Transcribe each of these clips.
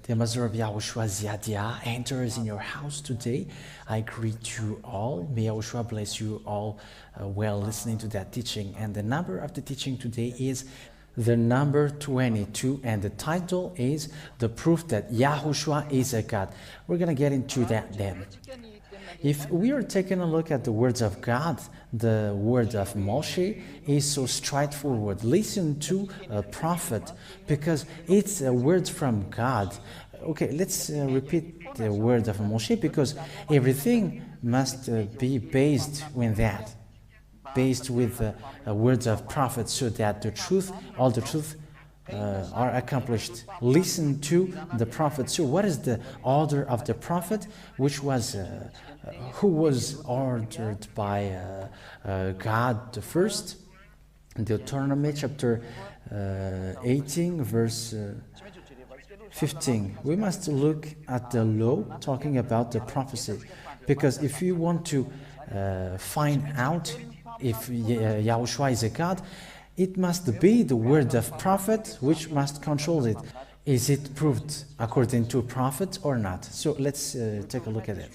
The Ambassador of Yahushua Ziadia enters in your house today. I greet you all. May Yahushua bless you all while listening to that teaching. And the number of the teaching today is the number 22, and the title is The Proof That Yahushua is a God. We're going to get into that then. If we are taking a look at the words of God, the word of Moshe is so straightforward. Listen to a prophet because it's a word from God. Okay, let's repeat the word of Moshe because everything must be based with that, based with words of prophets, so that the truth, all the truth are accomplished. Listen to the prophet. So what is the order of the prophet, which was who was ordered by God the first? Deuteronomy chapter 18 verse 15. We must look at the law talking about the prophecy, because if you want to find out if Yahushua is a God, it must be the word of prophet which must control it. Is it proved according to a prophet or not? So let's take a look at it.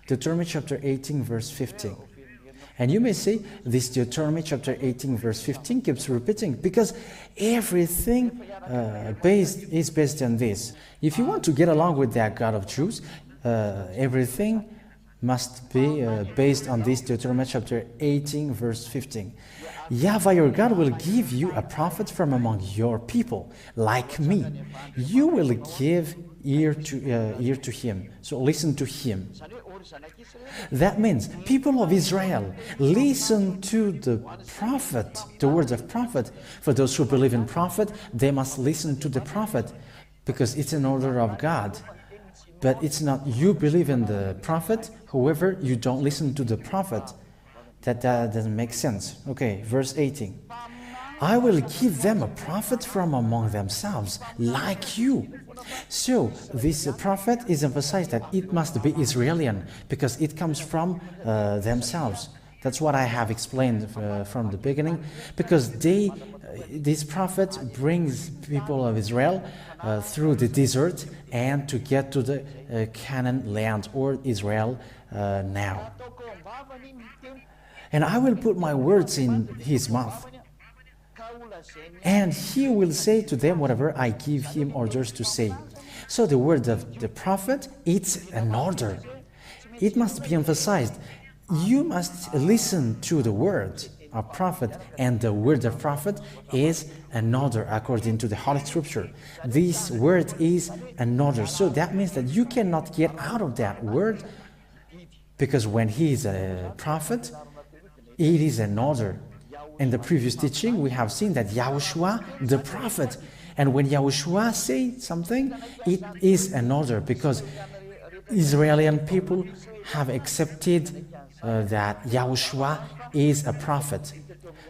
Deuteronomy chapter 18 verse 15. And you may say, this Deuteronomy chapter 18 verse 15 keeps repeating because everything is based on this. If you want to get along with that God of Jews, everything must be based on this Deuteronomy chapter 18 verse 15. Yahweh your God will give you a prophet from among your people, like me. You will give ear to him. So listen to him. That means, people of Israel, listen to the prophet, the words of prophet. For those who believe in prophet, they must listen to the prophet, because it's an order of God. But it's not you believe in the prophet, however, you don't listen to the prophet. That doesn't make sense. Okay, verse 18. I will give them a prophet from among themselves, like you. So, this prophet is emphasized that it must be Israeli, because it comes from themselves. That's what I have explained from the beginning, because this prophet brings people of Israel through the desert and to get to the Canaan land, or Israel now. And I will put my words in his mouth, and he will say to them whatever I give him orders to say. So the word of the prophet, it's an order. It must be emphasized. You must listen to the word of prophet, and the word of prophet is an order according to the Holy Scripture. This word is an order. So that means that you cannot get out of that word, because when he is a prophet, it is an order. In the previous teaching, we have seen that Yahushua, the prophet, and when Yahushua says something, it is an order, because Israeli people have accepted that Yahushua is a prophet.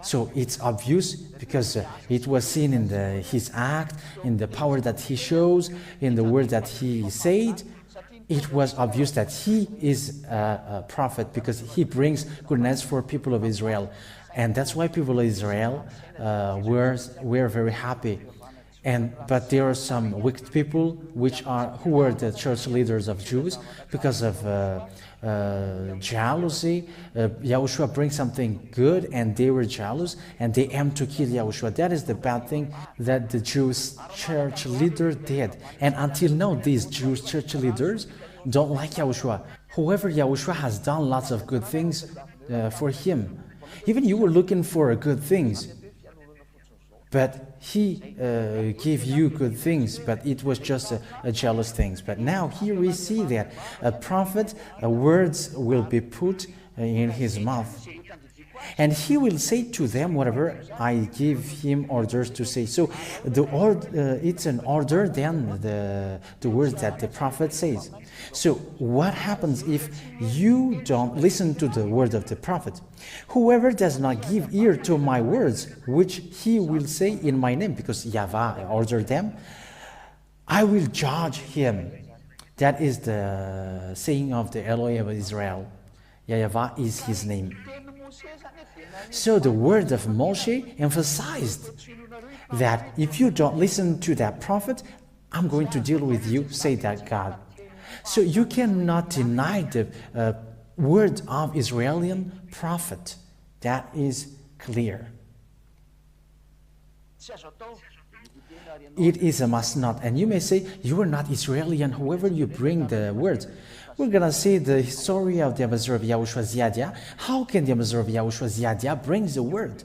So it's obvious, because it was seen in his act, in the power that he shows, in the word that he said. It was obvious that he is a prophet, because he brings goodness for people of Israel. And that's why people of Israel were very happy. But there are some wicked people who were the church leaders of Jews, because of jealousy. Yahushua brings something good, and they were jealous, and they aimed to kill Yahushua. That is the bad thing that the Jewish church leader did. And until now, these Jewish church leaders don't like Yahushua. However, Yahushua has done lots of good things for him. Even you were looking for good things, but he gave you good things, but it was just a jealous things. But now here we see that a prophet, words will be put in his mouth, and he will say to them whatever I give him orders to say. So it's an order than the words that the prophet says. So what happens if you don't listen to the word of the prophet? Whoever does not give ear to my words, which he will say in my name, because Yahweh ordered them, I will judge him. That is the saying of the Elohim of Israel. Yahweh is his name. So the word of Moshe emphasized that if you don't listen to that prophet, I'm going to deal with you, say that God. So you cannot deny the word of Israeli prophet. That is clear. It is a must not. And you may say, you are not Israeli, and whoever you bring the word. We're going to see the story of the ambassador of Yahushua Ziadia. How can the ambassador of Yahushua Ziadia bring the word?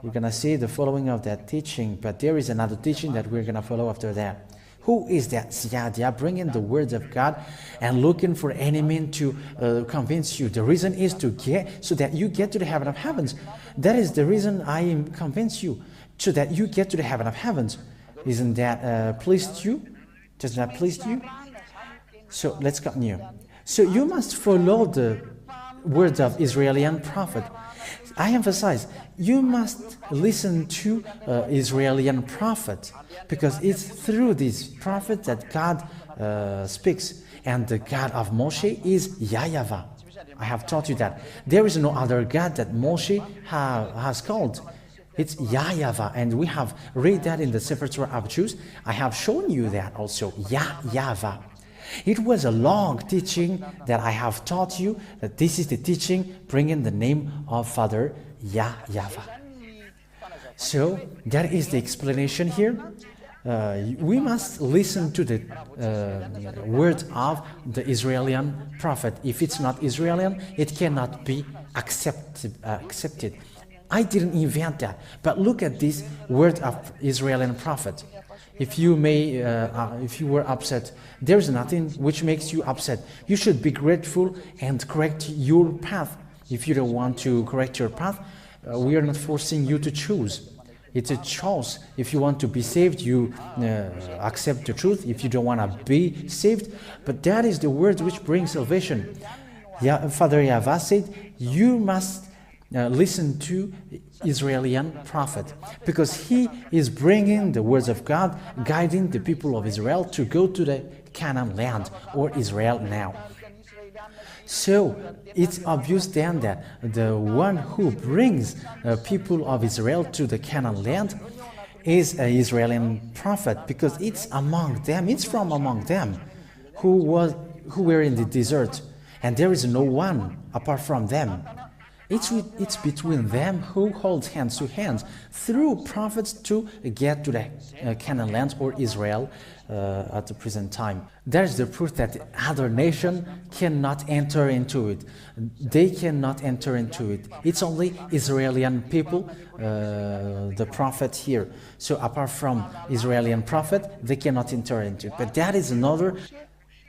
We're going to see the following of that teaching, but there is another teaching that we're going to follow after that. Who is that Ziadia bringing the words of God and looking for any means to convince you? The reason is to get, so that you get to the heaven of heavens. That is the reason I am convince you, so that you get to the heaven of heavens. Isn't that pleased you? Does that please you? So let's continue. So you must follow the words of Israeli prophet. I emphasize, you must listen to Israeli prophet, because it's through this prophet that God speaks. And the God of Moshe is Yahweh. I have taught you that. There is no other God that Moshe has called. It's Yahweh, and we have read that in the Sefer Torah of Jews. I have shown you that also, Yahweh. It was a long teaching that I have taught you, that this is the teaching bringing the name of Father Yahweh. So that is the explanation here. We must listen to the word of the Israeli prophet. If it's not Israeli, it cannot be accepted. I didn't invent that, but look at this word of Israeli prophet. If you were upset, there's nothing which makes you upset. You should be grateful and correct your path. If you don't want to correct your path, we are not forcing you to choose. It's a choice. If you want to be saved, you accept the truth. If you don't want to be saved, but that is the word which brings salvation. Father Yahweh said, you must listen to Israeli prophet, because he is bringing the words of God, guiding the people of Israel to go to the Canaan land, or Israel now. So it's obvious then that the one who brings people of Israel to the Canaan land is an Israeli prophet, because it's among them, it's from among them who were in the desert, and there is no one apart from them. It's between them who hold hands to hands through prophets to get to the Canaan land, or Israel at the present time. There's the proof that the other nation cannot enter into it. They cannot enter into it. It's only Israeli people, the prophet here. So apart from Israeli prophet, they cannot enter into it. But that is another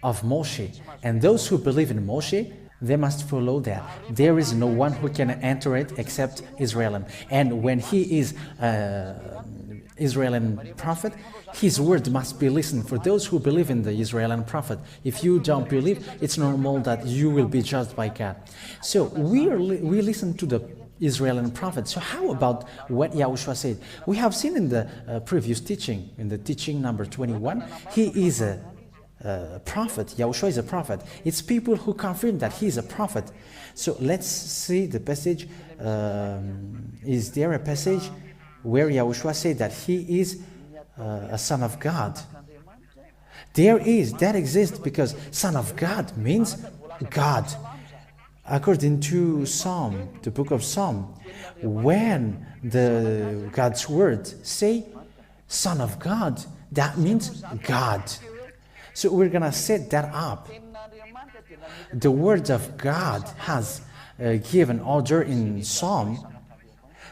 of Moshe. And those who believe in Moshe, they must follow that. There is no one who can enter it except Israel. And when he is Israeli prophet, his word must be listened for those who believe in the Israeli prophet. If you don't believe, it's normal that you will be judged by God. So we listen to the Israeli prophet. So how about what Yahushua said? We have seen in the previous teaching, in the teaching number 21, he is a prophet. Yahushua is a prophet. It's people who confirm that he is a prophet. So let's see the passage. Is there a passage where Yahushua said that he is a son of God? There is, that exists, because son of God means God. According to Psalm, the book of Psalm, when the God's word say son of God, that means God. So we're going to set that up. The word of God has given order in Psalm.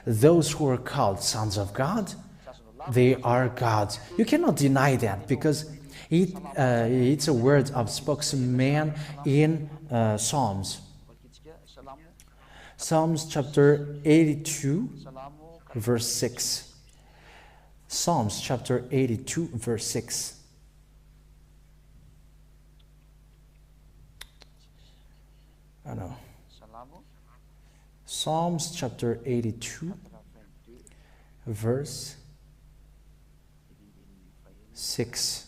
Those who are called sons of God, they are gods. You cannot deny that, because it's a word of spokesman in Psalms. Psalms chapter 82, verse 6. Psalms chapter 82, verse 6. I know. Psalms chapter 82, verse 6.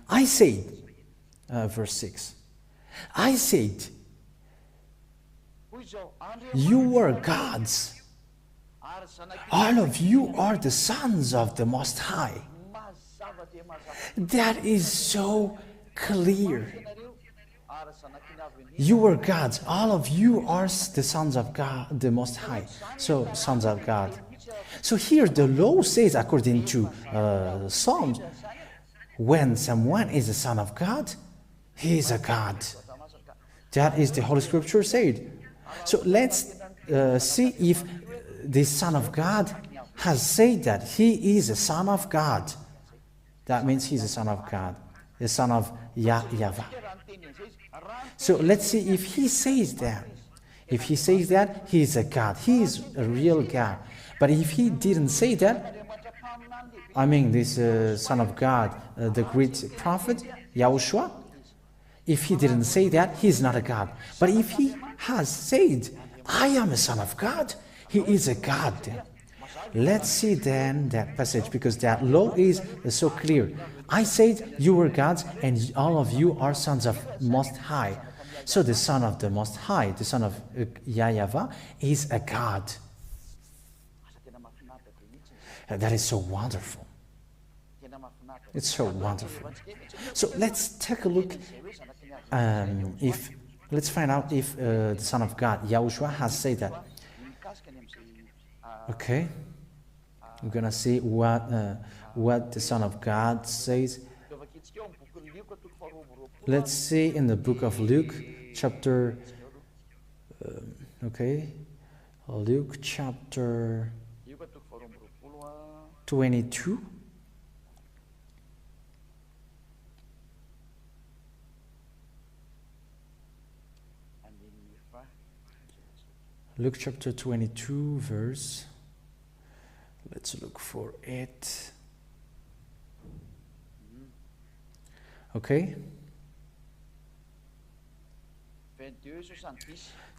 I said, verse 6, I said, you are gods. All of you are the sons of the Most High. That is so clear. You are gods. All of you are the sons of God, the Most High. So, sons of God. So here the law says, according to Psalms, when someone is a son of God, he is a God. That is the Holy Scripture said. So let's see if the Son of God has said that he is a son of God. That means he's a son of God, the son of Yahweh. So let's see if he says that. If he says that, he is a God. He is a real God. But if he didn't say that, I mean this son of God, the great prophet, Yahhoshua, if he didn't say that, he is not a God. But if he has said, I am a son of God, he is a God then. Let's see then that passage, because that law is so clear. I said you were gods and all of you are sons of Most High. So the son of the Most High, the son of Yahweh, is a God. That is so wonderful. It's so wonderful. So let's take a look. Let's find out if the Son of God, Yahhoshua, has said that. Okay, we're gonna see what the Son of God says. Let's see in the book of Luke, chapter. Luke chapter 22. Luke chapter 22, verse. Let's look for it. Okay.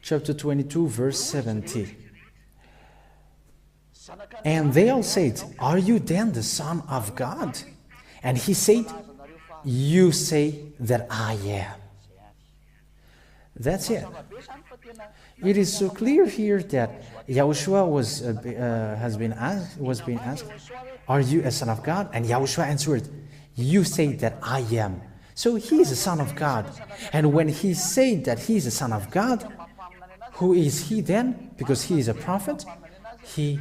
Chapter 22, verse 70. And they all said, are you then the Son of God? And he said, you say that I am. That's it. It is so clear here that Yahhoshua was being asked, are you a son of God? And Yahhoshua answered, you say that I am. So he is a son of God. And when he said that he is a son of God, who is he then? Because he is a prophet. Who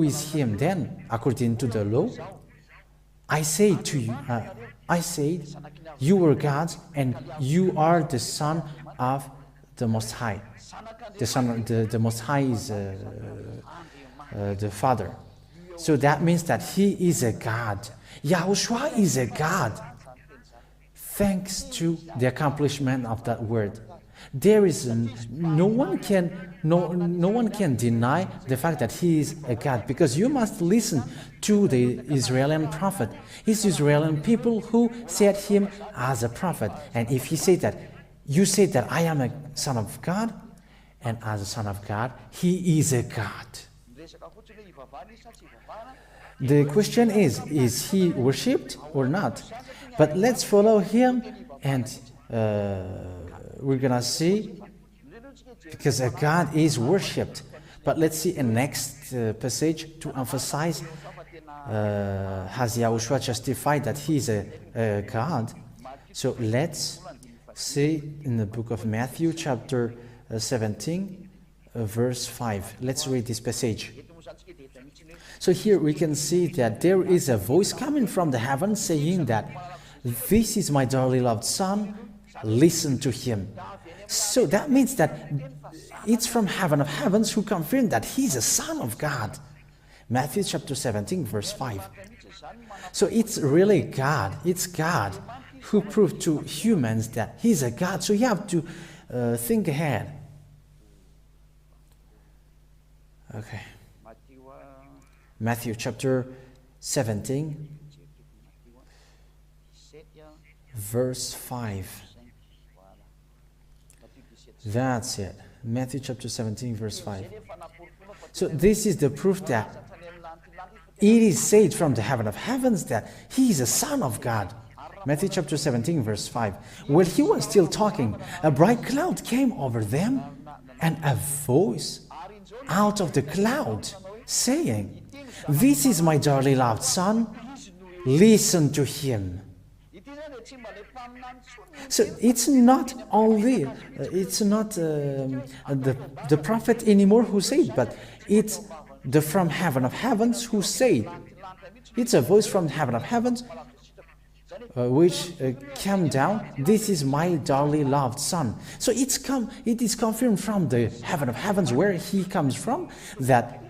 is him then, according to the law? I say to you, I said, you were gods, and you are the son of the Most High. The Most High is the Father. So that means that he is a God. Yahhoshua is a God. Thanks to the accomplishment of that word. There is no one can deny the fact that he is a God, because you must listen to the Israeli prophet. It's Israeli people who set him as a prophet. And if he said that, you say that I am a son of God, and as a son of God, he is a God. The question is he worshipped or not? But let's follow him, and we're gonna see, because a God is worshipped. But let's see a next passage to emphasize, has Yahhoshua justified that he is a God? So let's see in the book of Matthew chapter 17 verse 5. Let's read this passage. So here we can see that there is a voice coming from the heavens saying that this is my dearly loved son, listen to him. So that means that it's from heaven of heavens who confirmed that he's a son of God. Matthew chapter 17 verse 5. So it's really God, it's God who proved to humans that he's a God. So you have to think ahead. Okay. Matthew chapter 17 verse 5. That's it. Matthew chapter 17 verse 5. So this is the proof that it is said from the heaven of heavens that he is a son of God. Matthew chapter 17 verse 5. While he was still talking, a bright cloud came over them, and a voice out of the cloud saying, "This is my dearly loved son, listen to him." So it's not only, the prophet anymore who said, but it's the from heaven of heavens who said. It's a voice from heaven of heavens which came down. This is my dearly loved son. So it is confirmed from the heaven of heavens where he comes from, that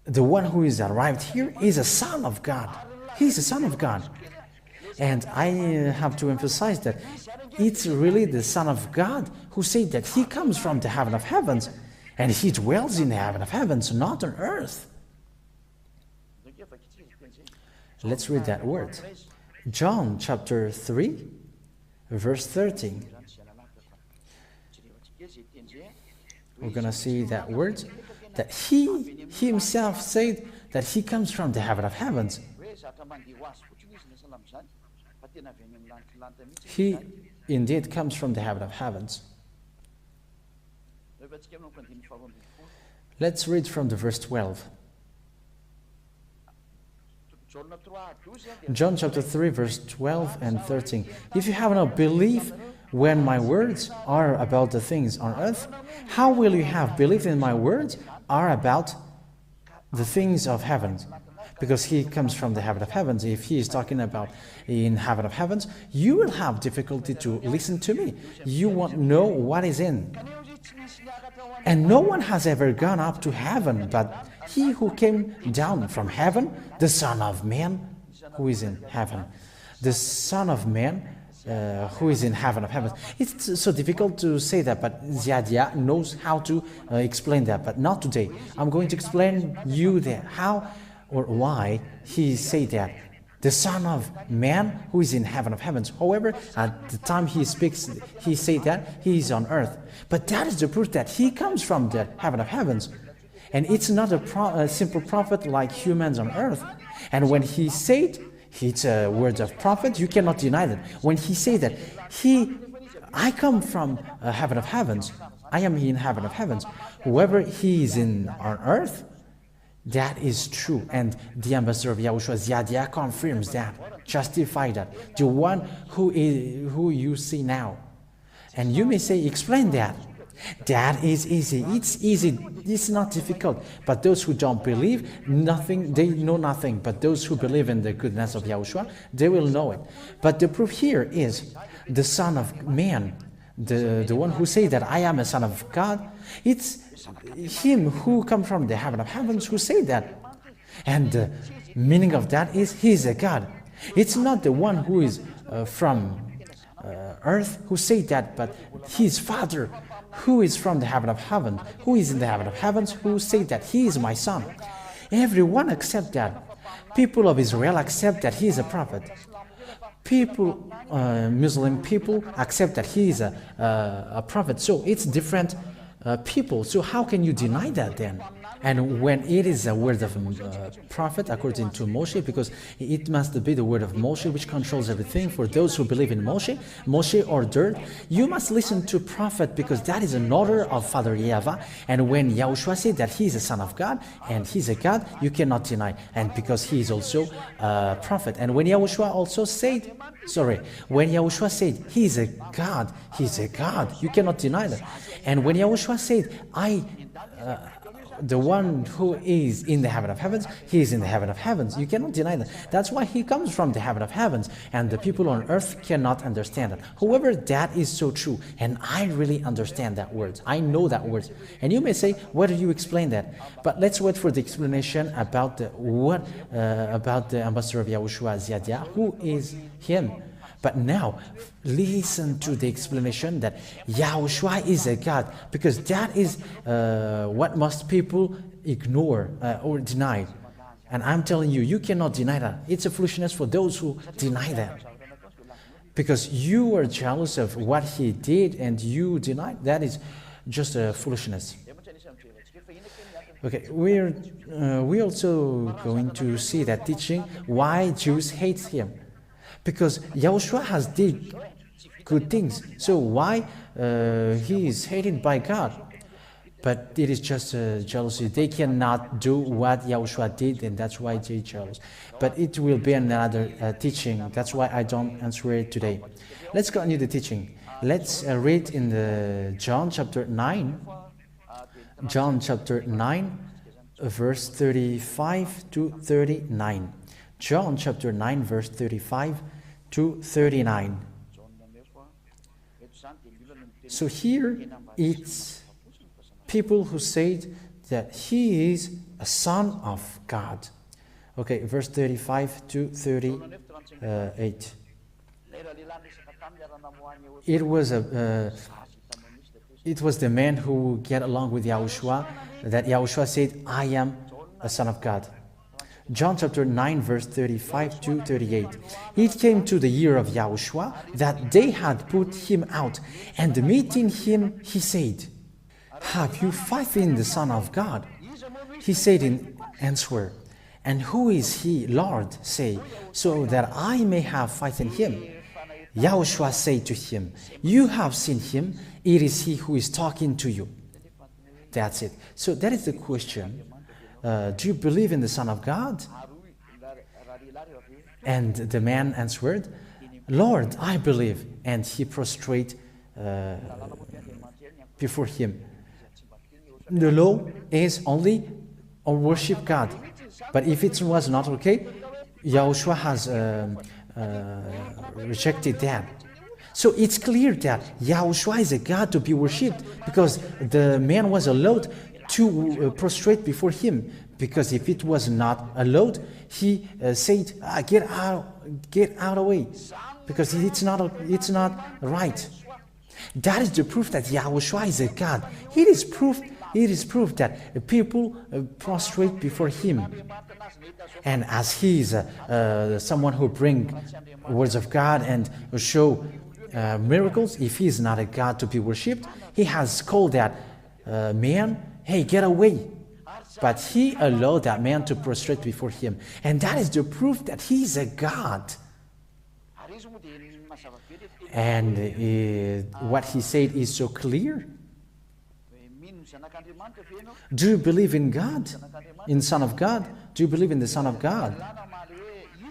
the one who is arrived here is a son of God. He's a son of God. And I have to emphasize that it's really the Son of God who said that he comes from the heaven of heavens, and he dwells in the heaven of heavens, not on earth. Let's read that word. John chapter 3, verse 13. We're going to see that word, that he himself said that he comes from the heaven of heavens. He indeed comes from the heaven of heavens. Let's read from the verse 12. John chapter 3 verse 12 and 13. If you have no belief when my words are about the things on earth, how will you have belief in my words are about the things of heaven? Because he comes from the heaven of heavens. If he is talking about in heaven of heavens, you will have difficulty to listen to me. You won't know what is in. And no one has ever gone up to heaven, but he who came down from heaven, the Son of Man, who is in heaven. The Son of Man, who is in heaven of heavens. It's so difficult to say that, but Ziadia knows how to explain that, but not today. I'm going to explain you that how or why he said that. The Son of Man who is in heaven of heavens. However, at the time he speaks, he said that he is on earth. But that is the proof that he comes from the heaven of heavens. And it's not a simple prophet like humans on earth. And when he said, it's a word of prophet, you cannot deny that. When he said that, I come from heaven of heavens. I am in heaven of heavens. Whoever he is in on earth, that is true. And the ambassador of Yahushua, Ziadia, confirms that, justify that. The one who you see now. And you may say, explain that. That is easy. It's easy. It's not difficult. But those who don't believe, nothing, they know nothing. But those who believe in the goodness of Yahushua, they will know it. But the proof here is the Son of Man, the one who say that I am a son of God. It's him who come from the heaven of heavens who say that. And the meaning of that is he is a God. It's not the one who is from earth who say that, but his Father who is from the heaven of heaven, who is in the heaven of heavens, who say that he is my son. Everyone accept that. People of Israel accept that he is a prophet. People, Muslim people accept that he is a prophet. So it's different people. So how can you deny that then? And when it is a word of prophet according to Moshe, because it must be the word of Moshe which controls everything. For those who believe in Moshe ordered, you must listen to prophet because that is an order of Father Yahweh. And when Yahushua said that he is a son of God and he's a God, you cannot deny. And because he is also a prophet. And when Yahushua also said, when Yahushua said he is a God, he's a God. You cannot deny that. And when Yahushua said, the one who is in the heaven of heavens, he is in the heaven of heavens. You cannot deny that. That's why he comes from the heaven of heavens, and the people on earth cannot understand that. However, that is so true, and I really understand that word. I know that word. And you may say, why do you explain that? But let's wait for the explanation about the ambassador of Yahushua, Ziadia, who is him. But now, listen to the explanation that Yahushua is a God, because that is what most people ignore or deny. And I'm telling you, you cannot deny that. It's a foolishness for those who deny that. Because you are jealous of what he did and you deny, that is just a foolishness. Okay, we're also going to see that teaching why Jews hate him, because Yahushua has did good things. So why he is hated by God? But it is just jealousy. They cannot do what Yahushua did, and that's why they're jealous. But it will be another teaching. That's why I don't answer it today. Let's continue the teaching. Let's read in the John chapter 9. John chapter 9, verse 35 to 39. John chapter 9, verse 35 to 39. So here it's people who said that he is a son of God. Okay, verse 35 to 38. It was the man who get along with Yahushua that Yahushua said, I am a son of God. John chapter 9 verse 35 to 38. It came to the ear of Yahushua that they had put him out, and meeting him he said, have you faith in the Son of God? He said in answer, and who is he, Lord, say, so that I may have faith in him? Yahushua said to him, you have seen him, it is he who is talking to you. That's it. So that is the question. Do you believe in the Son of God? And the man answered, Lord, I believe. And he prostrate before him. The law is only to worship God. But if it was not okay, Yahushua has rejected that. So it's clear that Yahushua is a God to be worshipped, because the man was allowed to prostrate before him. Because if it was not allowed, he said, get out of the way, because it's not right. That is the proof that Yahushua is a God. It is proof that people prostrate before him. And as he is someone who bring words of God and show miracles, if he is not a God to be worshipped, he has called that man, hey, get away. But he allowed that man to prostrate before him. And that is the proof that he is a God. And what he said is so clear. Do you believe in God? In Son of God? Do you believe in the Son of God?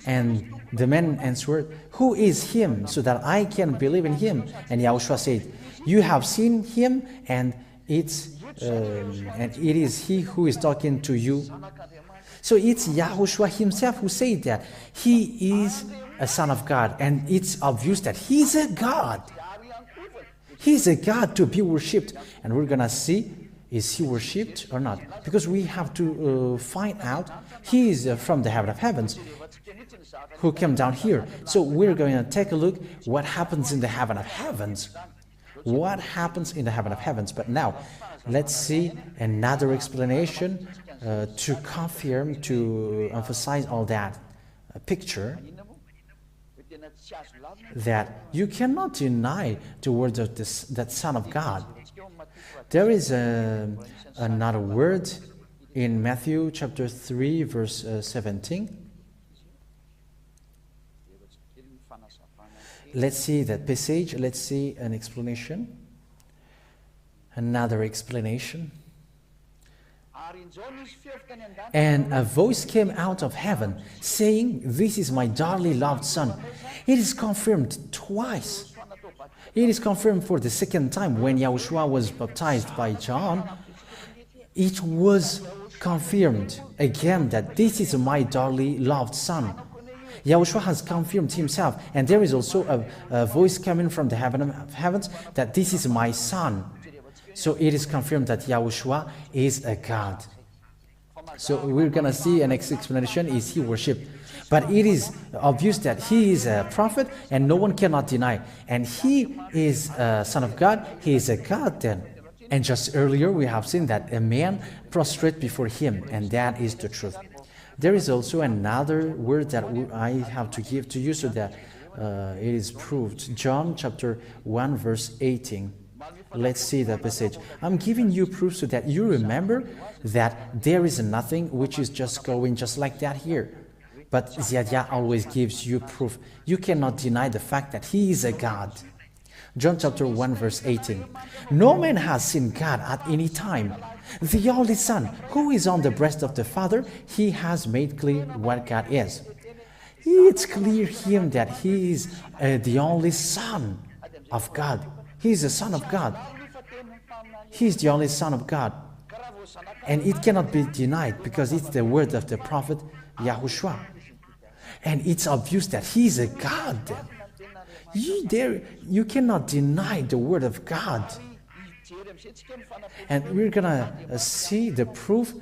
And the man answered, who is him, so that I can believe in him? And Yahushua said, you have seen him, and it is he who is talking to you. So it's Yahushua himself who said that he is a son of God, and it's obvious that he's a God. He's a God to be worshipped, and we're gonna see, is he worshipped or not? Because we have to find out. He is from the heaven of heavens, who came down here. So we're going to take a look what happens in the heaven of heavens. What happens in the heaven of heavens? But now, let's see another explanation to confirm, to emphasize all that picture, that you cannot deny the word of that Son of God. There is another word in Matthew chapter 3 verse 17. Let's see that passage. Let's see an explanation. Another explanation. And a voice came out of heaven, saying, this is my dearly loved Son. It is confirmed twice. It is confirmed for the second time when Yahushua was baptized by John. It was confirmed again that this is my dearly loved Son. Yahushua has confirmed himself, and there is also a voice coming from the heaven of heavens that this is my Son. So it is confirmed that Yahushua is a God. So we're going to see an explanation, is he worshipped? But it is obvious that he is a prophet, and no one cannot deny. And he is a Son of God, he is a God then. And just earlier we have seen that a man prostrate before him, and that is the truth. There is also another word that I have to give to you so that it is proved. John chapter 1 verse 18. Let's see the passage. I'm giving you proof so that you remember that there is nothing which is just going just like that here. But Yah always gives you proof. You cannot deny the fact that He is a God. John chapter 1 verse 18. No man has seen God at any time. The only Son, who is on the breast of the Father, He has made clear what God is. It's clear Him that He is the only Son of God. He is the Son of God. He is the only Son of God. And it cannot be denied because it's the word of the prophet Yahhoshua. And it's obvious that He is a God. You cannot deny the word of God. And we're gonna see the proof.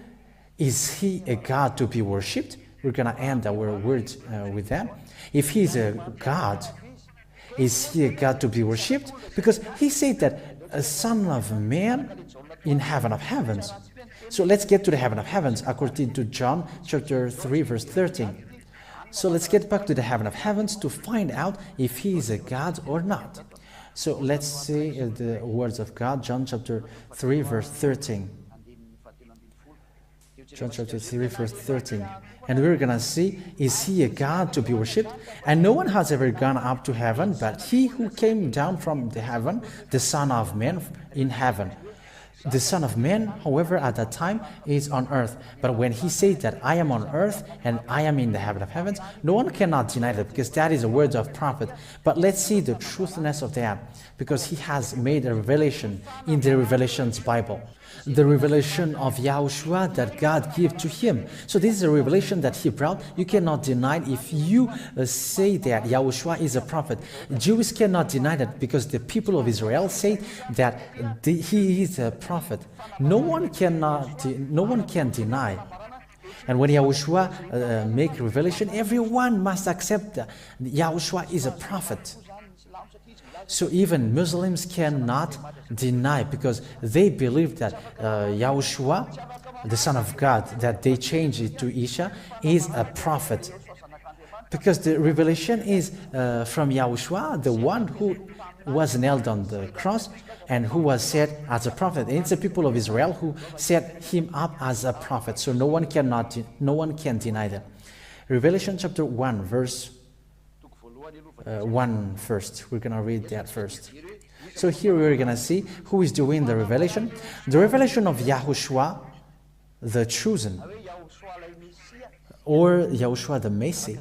Is He a God to be worshipped? We're gonna end our words with that. If He is a God, is He a God to be worshipped? Because He said that a Son of Man in heaven of heavens. So let's get to the heaven of heavens according to John chapter 3 verse 13. So let's get back to the heaven of heavens to find out if He is a God or not. So let's see the words of God, John chapter 3 verse 13. John chapter 3 verse 13. And we're gonna see, is He a God to be worshipped? And no one has ever gone up to heaven but He who came down from the heaven, the Son of Man in heaven. The Son of Man, however, at that time is on earth. But when He says that I am on earth and I am in the heaven of heavens, no one cannot deny that because that is a word of prophet. But let's see the truthfulness of that because He has made a revelation in the Revelations Bible. The revelation of Yahhoshua that God gave to Him. So this is a revelation that He brought. You cannot deny if you say that Yahhoshua is a prophet. Jews cannot deny that because the people of Israel say that He is a prophet. No one can deny. And when Yahhoshua make revelation, everyone must accept that Yahhoshua is a prophet. So even Muslims cannot deny because they believe that Yahhoshua, the Son of God, that they changed it to Isha, is a prophet. Because the revelation is from Yahhoshua, the one who was nailed on the cross and who was set as a prophet. And it's the people of Israel who set Him up as a prophet. So no one can deny that. Revelation chapter 1 verse 1 first. We're going to read that first. So here we're going to see who is doing the revelation. The revelation of Yahhoshua, the chosen, or Yahhoshua the Messiah,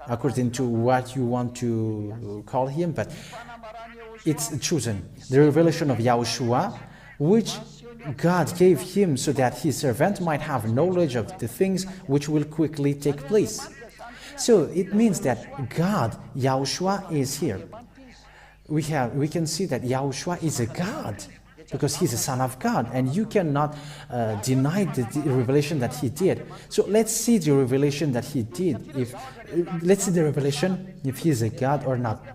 according to what you want to call Him, but it's chosen. The revelation of Yahhoshua, which God gave Him so that His servant might have knowledge of the things which will quickly take place. So it means that God, Yahhoshua, is here. We can see that Yahhoshua is a God because He's a Son of God, and you cannot deny the revelation that He did. So let's see the revelation that He did. Let's see the revelation if He is a God or not.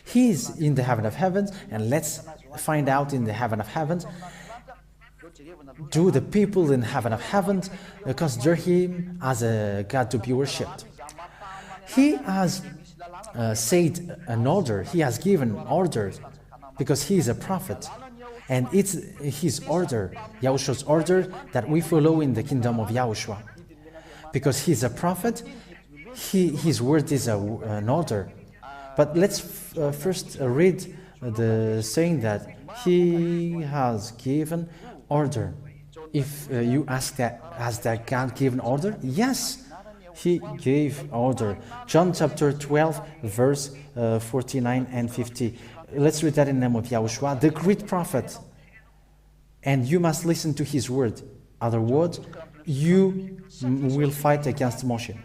He is in the heaven of heavens, and let's find out in the heaven of heavens. Do the people in heaven of heavens consider Him as a God to be worshipped? He has said an order. He has given orders because He is a prophet. And it's His order, Yahushua's order, that we follow in the kingdom of Yahhoshua. Because He is a prophet, His word is an order. But let's first read the saying that He has given order. If you ask that, has that God given order? Yes. He gave order. John chapter 12 verse 49 and 50. Let's read that in the name of Yahhoshua, the great prophet. And you must listen to His word. Otherwise, you will fight against Moshe.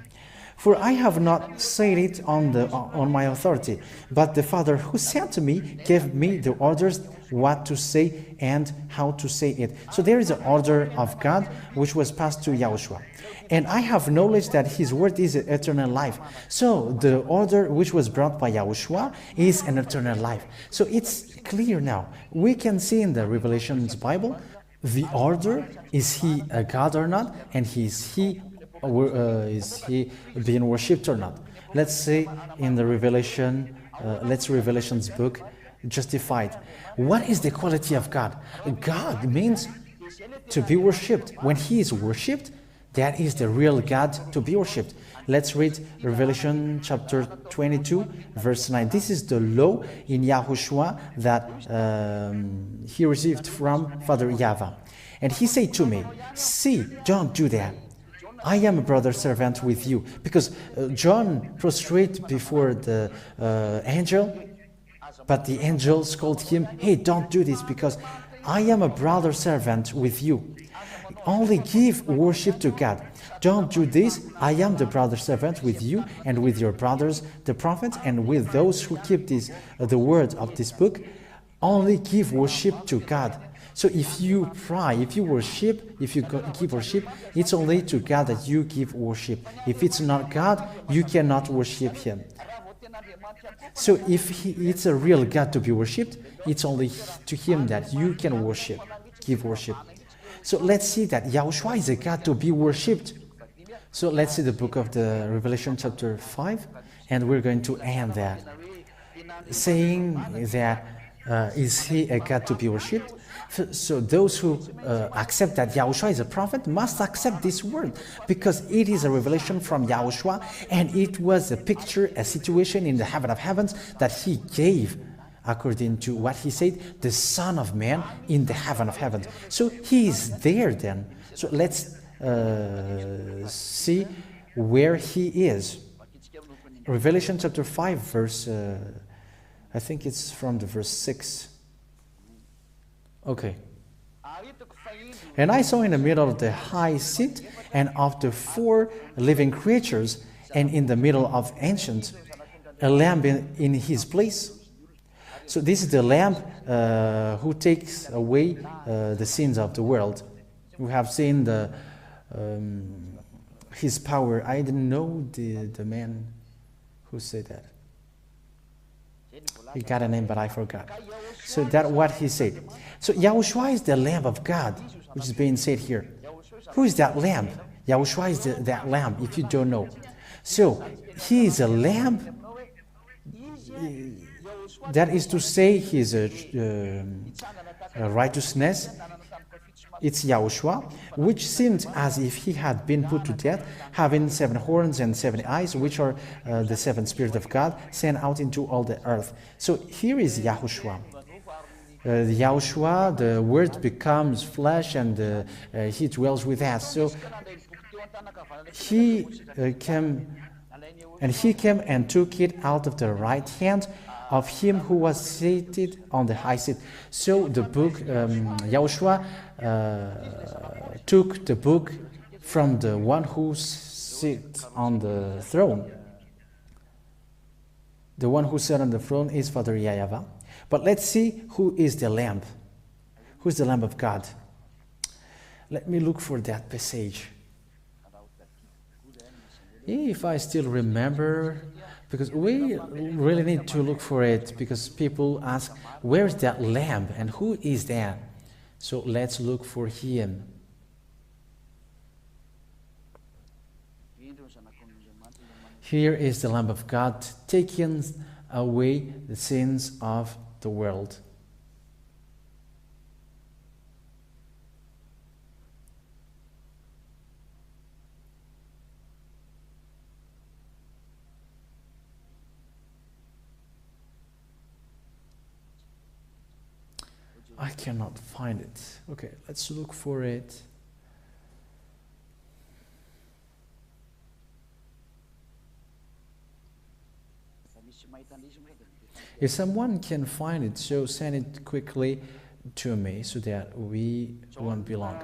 For I have not said it on my authority, but the Father who sent me gave me the orders what to say and how to say it. So there is an order of God which was passed to Yahhoshua. And I have knowledge that His word is eternal life. So the order which was brought by Yahhoshua is an eternal life. So it's clear now. We can see in the Revelations Bible the order, is He a God or not, and is He being worshipped or not. Let's say in the Revelation, Revelations book, justified. What is the quality of God? God means to be worshipped. When He is worshipped, that is the real God to be worshipped. Let's read Revelation chapter 22, verse 9. This is the law in Yahhoshua that he received from Father Yahweh. And he said to me, see, don't do that. I am a brother servant with you. Because John prostrated before the angel, but the angel scolded him, hey, don't do this because I am a brother servant with you. Only give worship to God. Don't do this. I am the brother servant with you and with your brothers, the prophets, and with those who keep the word of this book. Only give worship to God. So if you pray, if you worship, if you give worship, it's only to God that you give worship. If it's not God, you cannot worship Him. So if it's a real God to be worshipped, it's only to Him that you can worship, give worship. So let's see that Yahushua is a God to be worshipped. So let's see the book of the Revelation chapter 5, and we're going to end that, saying that is He a God to be worshipped? So those who accept that Yahushua is a prophet must accept this word, because it is a revelation from Yahushua, and it was a picture, a situation in the heaven of heavens that He gave, according to what He said, the Son of Man in the heaven of heavens. So He is there then. So let's see where He is. Revelation chapter 5, verse, I think it's from the verse 6. Okay. And I saw in the middle of the high seat and of the 4 living creatures, and in the middle of ancient, a lamb in his place. So this is the lamb who takes away the sins of the world. We have seen his power. I didn't know the man who said that. He got a name, but I forgot. So that's what he said. So Yahushua is the Lamb of God, which is being said here. Who is that Lamb? Yahushua is that Lamb, if you don't know. So He is a Lamb. That is to say, He is a righteousness. It's Yahushua, which seemed as if He had been put to death, having 7 horns and 7 eyes, which are the 7 Spirits of God, sent out into all the earth. So here is Yahushua. Yahushua, the Word becomes flesh, and He dwells with us. So He came and took it out of the right hand of Him who was seated on the high seat. So the book, Yahushua took the book from the one who sits on the throne. The one who sat on the throne is Father Yahweh. But let's see who is the Lamb. Who is the Lamb of God? Let me look for that passage. If I still remember, because we really need to look for it, because people ask, where's that Lamb and who is that? So let's look for Him. Here is the Lamb of God, taking away the sins of the world. I cannot find it. Okay, let's look for it. If someone can find it, so send it quickly to me so that we won't be long.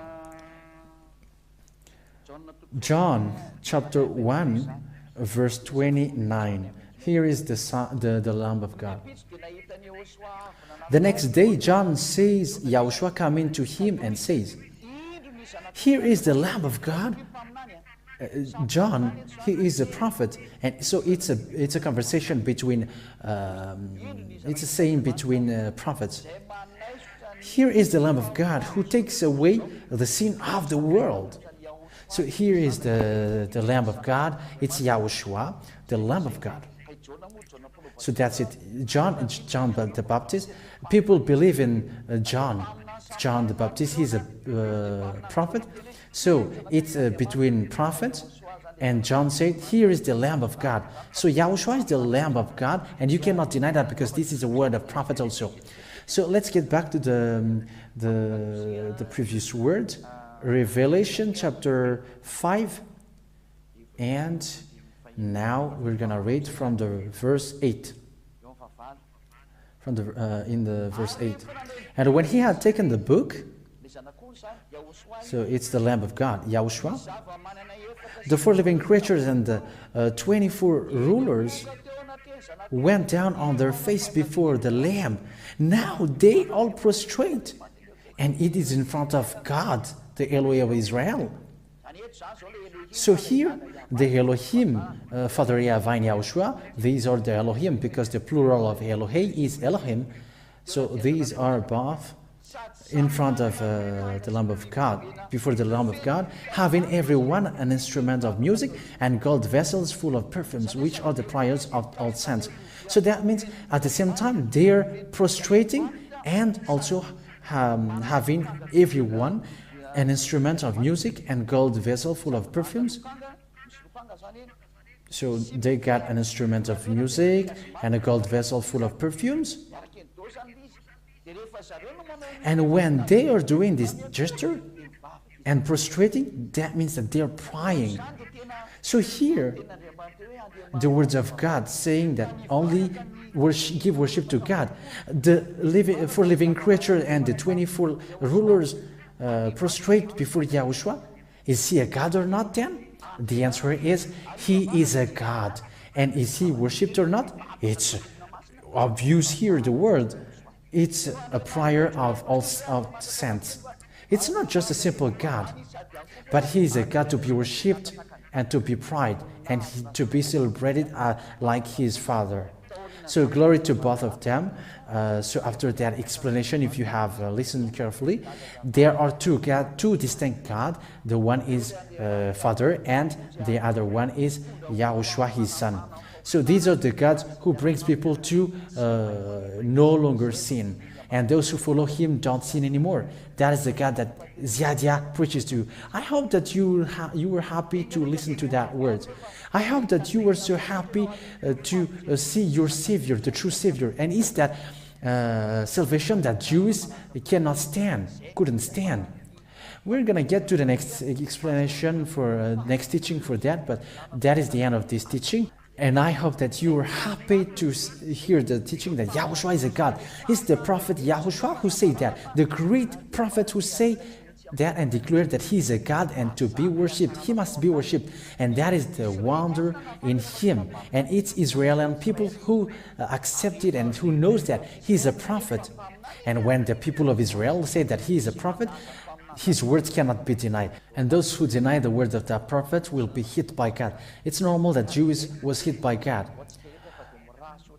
John chapter 1, verse 29. Here is the Lamb of God. The next day, John sees Yahushua coming to him and says, here is the Lamb of God. John, he is a prophet, and so it's a conversation between, it's a saying between prophets. Here is the Lamb of God who takes away the sin of the world. So here is the Lamb of God. It's Yahushua, the Lamb of God. So that's it. John the Baptist. People believe in John the Baptist. He's a prophet. So it's between prophets. And John said, here is the Lamb of God. So Yahushua is the Lamb of God, and you cannot deny that because this is a word of prophet also. So let's get back to the previous word, Revelation chapter 5, and now we're gonna read from the verse 8. From the verse 8. And when he had taken the book, so it's the Lamb of God, Yahushua, the 4 living creatures and the 24 rulers went down on their face before the Lamb. Now they all prostrate, and it is in front of God, the Elohim of Israel. So here, the Elohim, Father Yahweh and Yahushua, these are the Elohim, because the plural of Elohim is Elohim. So these are both in front of the Lamb of God, before the Lamb of God, having every one an instrument of music and gold vessels full of perfumes, which are the prayers of all saints. So that means at the same time they're prostrating and also having every one an instrument of music and gold vessel full of perfumes. So they got an instrument of music and a gold vessel full of perfumes. And when they are doing this gesture and prostrating, that means that they are praying. So here, the words of God saying that only give worship to God. The 4 living creatures and the 24 rulers prostrate before Yahushua. Is he a God or not then? The answer is, he is a God. And is he worshipped or not? It's obvious here, the word. It's a prayer of all saints. It's not just a simple God, but he is a God to be worshipped and to be prayed and to be celebrated like his Father. So glory to both of them. So after that explanation, if you have listened carefully, there are two distinct God. The one is Father, and the other one is Yahushua, his Son. So these are the gods who brings people to no longer sin. And those who follow him don't sin anymore. That is the God that Ziadia preaches to. I hope that you were happy to listen to that word. I hope that you were so happy to see your Savior, the true Savior. And it's that salvation that Jews couldn't stand. We're going to get to the next explanation for next teaching for that, but that is the end of this teaching. And I hope that you are happy to hear the teaching that Yahushua is a God. It's the prophet Yahushua who said that. The great prophet who say that and declare that he is a God and to be worshipped. He must be worshipped. And that is the wonder in him. And it's Israeli people who accept it and who knows that he is a prophet. And when the people of Israel say that he is a prophet, his words cannot be denied. And those who deny the word of that prophet will be hit by God. It's normal that Jews was hit by God.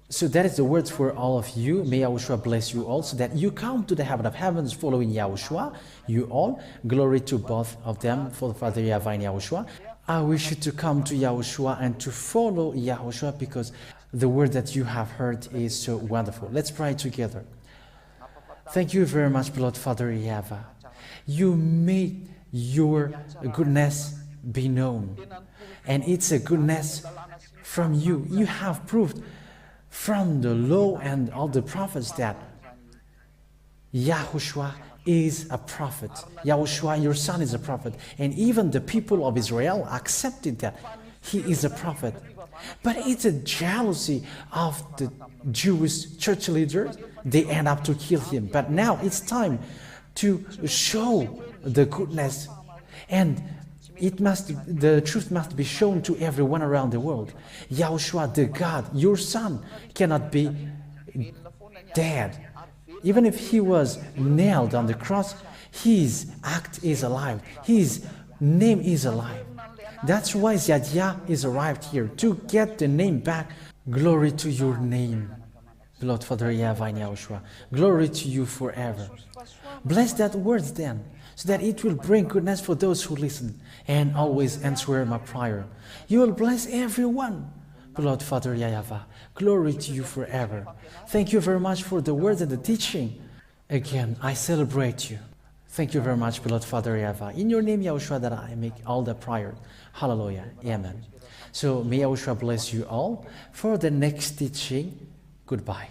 So that is the words for all of you. May Yahushua bless you all so that you come to the heaven of heavens following Yahushua. You all. Glory to both of them, for Father Yahweh and Yahushua. I wish you to come to Yahushua and to follow Yahushua because the word that you have heard is so wonderful. Let's pray together. Thank you very much, beloved Father Yahweh. You made your goodness be known. And it's a goodness from you. You have proved from the law and all the prophets that Yahushua is a prophet. Yahushua, your son, is a prophet. And even the people of Israel accepted that he is a prophet. But it's a jealousy of the Jewish church leaders. They end up to kill him. But now it's time to show the goodness, and the truth must be shown to everyone around the world. Yahushua, the God, your son, cannot be dead. Even if he was nailed on the cross, his act is alive. His name is alive. That's why Ziadia is arrived here, to get the name back. Glory to your name, beloved Father Yahweh and Yahushua. Glory to you forever. Bless that words then, so that it will bring goodness for those who listen and always answer my prayer. You will bless everyone beloved Father Yahweh. Glory to you forever. Thank you very much for the words and the teaching. Again, I celebrate you. Thank you very much, beloved Father Yahweh. In your name, Yahushua, that I make all the prayer. Hallelujah. Amen. So may Yahushua bless you all. For the next teaching, goodbye.